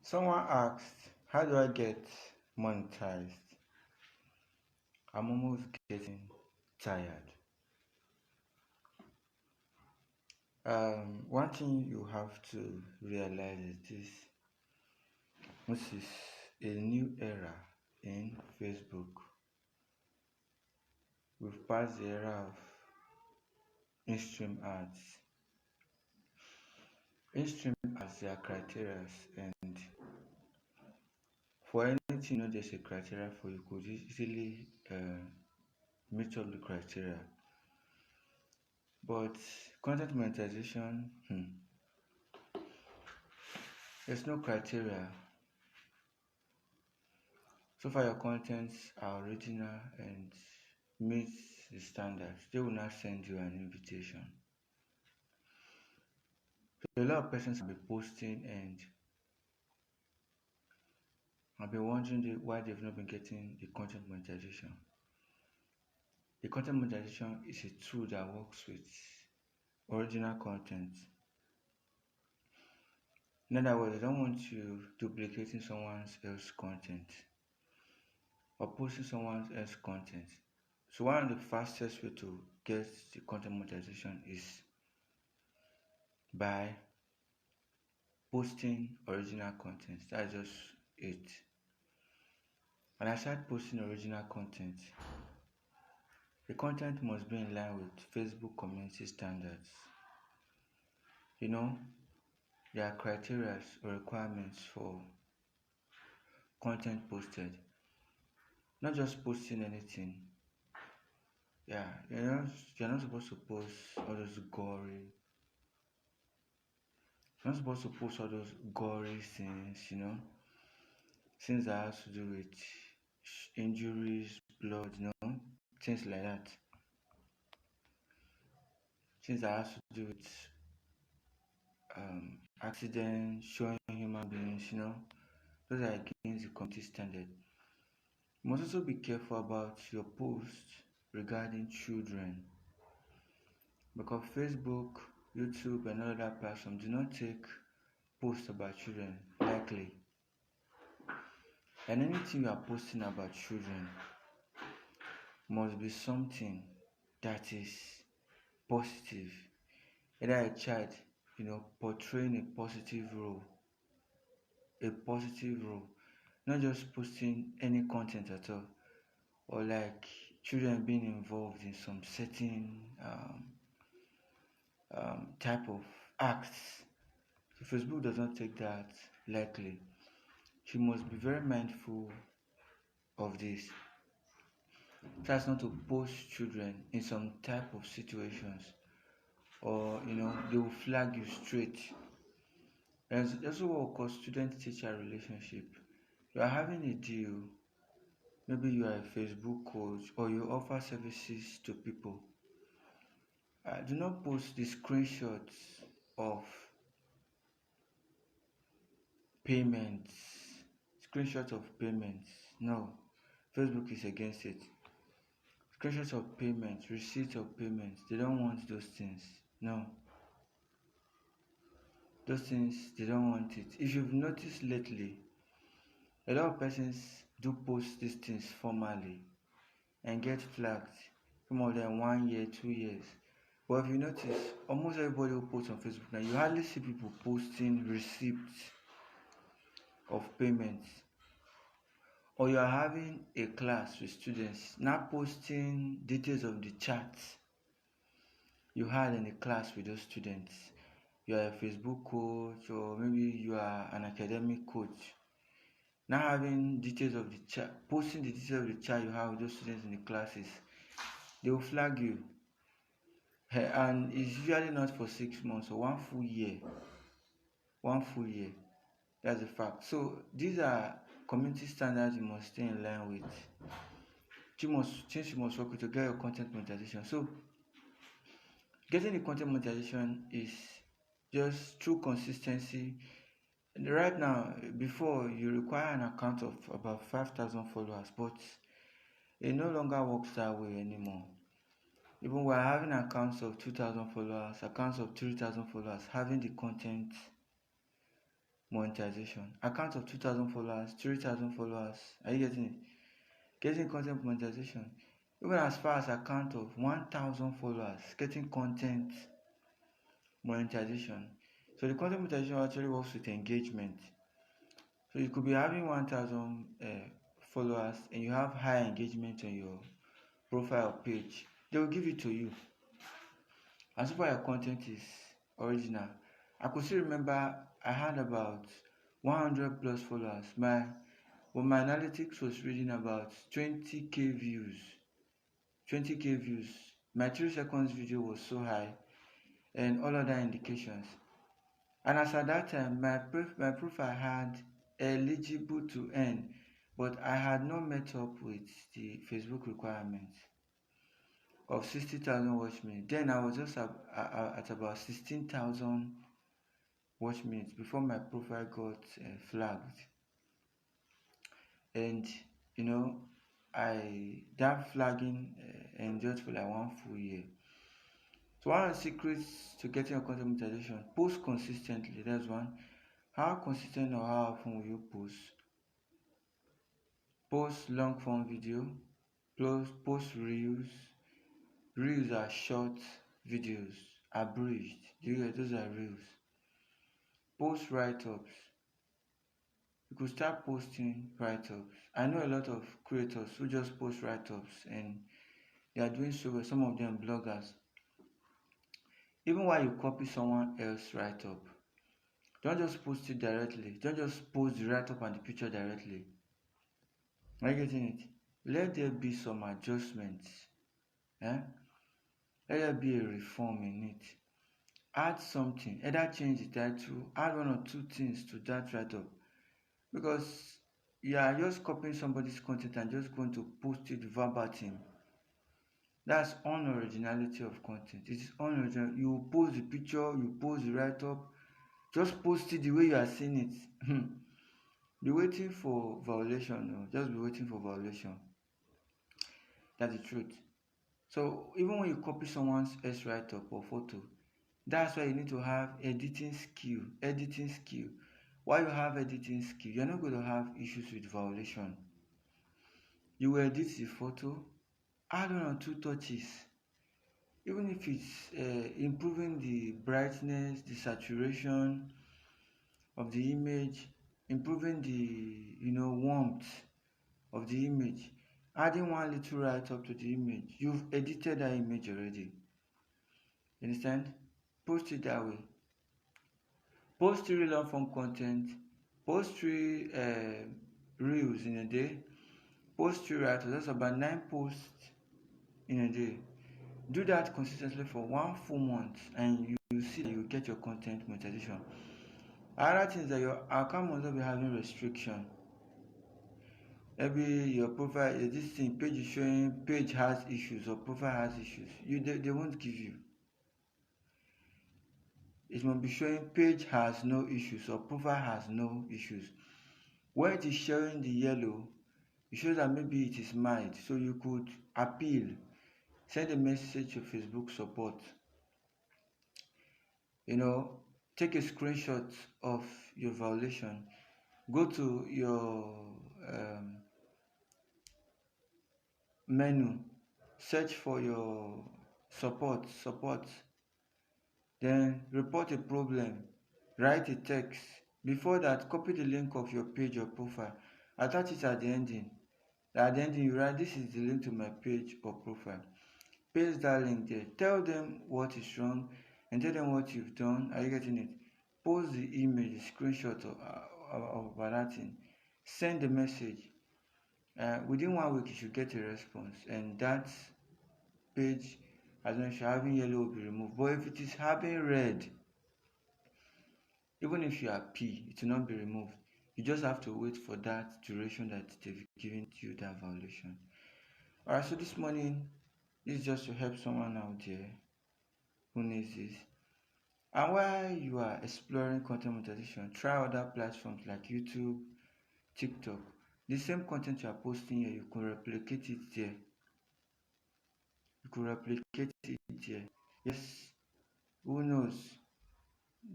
Someone asked, how do I get monetized? I'm almost getting tired. One thing you have to realize is this is a new era in Facebook. We've passed the era of in-stream ads. In-stream ads, there are criteria, and for anything, there's a criteria for you could easily meet up the criteria. But content monetization, there's no criteria. So far your contents are original and meet the standards, they will not send you an invitation. So a lot of persons will be posting and I'll be wondering why they've not been getting the content monetization. The content monetization is a tool that works with original content. In other words, they don't want you duplicating someone else's content or posting someone else's content. So one of the fastest way to get the content monetization is by posting original content. That's just it. When I start posting original content, the content must be in line with Facebook community standards. There are criteria or requirements for content posted. Not just posting anything. You're not supposed to post all those gory. You're not supposed to post all those gory things, things that has to do with injuries, blood, things like that. Things that has to do with accidents, showing human beings, those are against the community standard. You must also be careful about your posts regarding children, because Facebook, YouTube, and other platforms do not take posts about children lightly. And anything you are posting about children must be something that is positive. Either a child, portraying a positive role. Not just posting any content at all, or like children being involved in some certain type of acts. So Facebook does not take that lightly. You must be very mindful of this. Try not to post children in some type of situations, or they will flag you straight. There's also what we call student-teacher relationship. You are having a deal. Maybe you are a Facebook coach or you offer services to people. Do not post the screenshots of payments. No, Facebook is against it. Screenshots of payments, receipts of payments, they don't want those things. No. Those things, they don't want it. If you've noticed lately, a lot of persons do post these things formally and get flagged. Some of them 1 year, 2 years. But if you notice, almost everybody who posts on Facebook now, you hardly see people posting receipts of payments. Or you are having a class with students, not posting details of the chats you had in the class with those students. You are a Facebook coach, or maybe you are an academic coach. Now having details of the chat, posting the details of the chat you have with those students in the classes, they will flag you. And it's usually not for 6 months or 1 full year. 1 full year. That's a fact. So these are community standards you must stay in line with. Things you must work with to get your content monetization. So getting the content monetization is just through consistency. And right now, before you require an account of about 5,000 followers, but it no longer works that way anymore. Even we're having accounts of 2,000 followers, accounts of 3,000 followers, having the content monetization. Account of 2,000 followers, 3,000 followers. Are you getting it? Getting content monetization. Even as far as account of 1,000 followers, getting content monetization. So the content monetization actually works with engagement. So you could be having 1,000 followers and you have high engagement on your profile page. They will give it to you. As far as your content is original. I could still remember I had about 100 plus followers. My analytics was reading about 20k views. 20k views. My 3 seconds video was so high and all other indications. And as at that time, my profile had eligible to earn, but I had not met up with the Facebook requirements of 60,000 watch minutes. Then I was just at about 16,000 watch minutes before my profile got flagged. And you know, that flagging endured for like 1 full year. So one of the secrets to getting a content monetization: post consistently. That's one. How consistent or how often will you post? Post long form video, post reels. Reels are short videos, abridged. Do you get those are reels? Post write-ups. You could start posting write-ups. I know a lot of creators who just post write-ups and they are doing so well, some of them bloggers. Even while you copy someone else's write-up, don't just post it directly. Don't just post the write-up and the picture directly. Are you getting it? Let there be some adjustments. Eh? Let there be a reform in it. Add something. Either change the title, add one or two things to that write-up. Because you are just copying somebody's content and just going to post it verbatim. That's unoriginality of content. It is unoriginal. You post the picture, you post the write-up, just post it the way you are seeing it. Be waiting for violation. No? Just be waiting for violation. That's the truth. So even when you copy someone's else write-up or photo, that's why you need to have editing skill. Editing skill. While you have editing skill, you're not going to have issues with violation. You will edit the photo, add one or two touches. Even if it's improving the brightness, the saturation of the image, improving the warmth of the image, adding one little write-up to the image, you've edited that image already. You understand? Post it that way. Post 3 long form content, post 3 reels in a day, post 3 write-ups. That's about 9 posts in a day. Do that consistently for 1 full month and you see that you get your content monetization. Other things that your account must not be having restriction. Maybe your profile, this thing page is showing page has issues or profile has issues. They won't give you. It must be showing page has no issues or profile has no issues. When it is showing the yellow, it shows that maybe it is mild. So you could appeal, send a message to Facebook support. Take a screenshot of your violation. Go to your menu, search for your support, then report a problem, write a text. Before that, copy the link of your page or profile, attach it at the ending. At the ending, you write, this is the link to my page or profile. Paste that link there. Tell them what is wrong and tell them what you've done. Are you getting it? Post the image, the screenshot of that thing. Send the message. Within 1 week, you should get a response, and that page, as long as you're having yellow, will be removed. But if it is having red, even if you are P, it will not be removed. You just have to wait for that duration that they've given you that violation. Alright, so this morning, this is just to help someone out there who needs this. And while you are exploring content monetization, try other platforms like YouTube, TikTok. The same content you are posting here, you can replicate it there. Yes, who knows?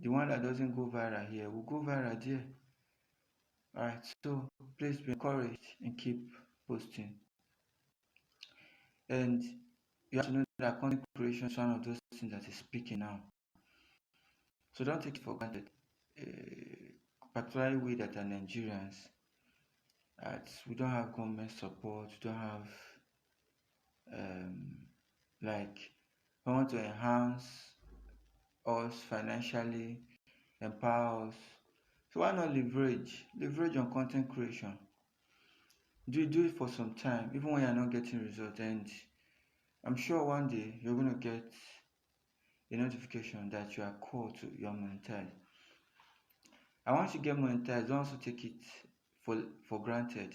The one that doesn't go viral here will go viral there. Alright, so please be encouraged and keep posting. And you have to know that content creation is one of those things that is speaking now. So don't take it for granted. Particularly we that are Nigerians, we don't have government support, we don't have um, like we want to enhance us financially, empower us. So why not leverage on content creation? Do it for some time, even when you're not getting results, and I'm sure one day you're gonna get a notification that you are called to your monetized. And once you get monetized, don't also take it for granted.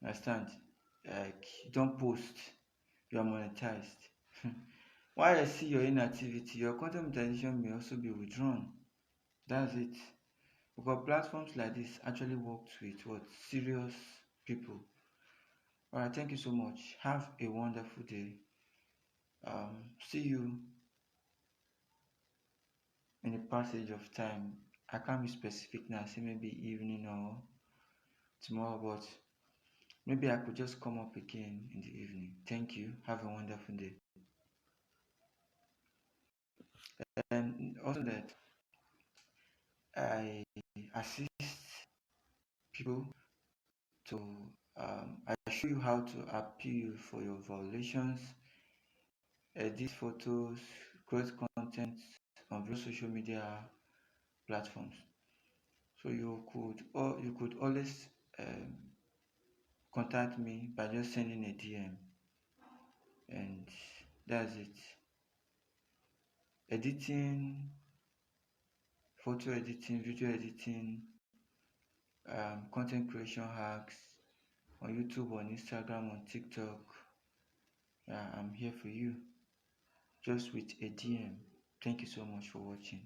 Understand? Like don't post you are monetized. While I see your inactivity, your content monetization may also be withdrawn. That's it. Because platforms like this actually works with what serious people. Alright, thank you so much. Have a wonderful day. See you in a passage of time. I can't be specific now, say maybe evening or tomorrow, but maybe I could just come up again in the evening. Thank you. Have a wonderful day. And also that I assist people to I show you how to appeal for your violations, edit photos, create content on various social media platforms. So you could always um, contact me by just sending a DM, and that's it. Editing, photo editing, video editing, content creation hacks on YouTube, on Instagram, on TikTok. Yeah, I'm here for you, just with a DM. Thank you so much for watching.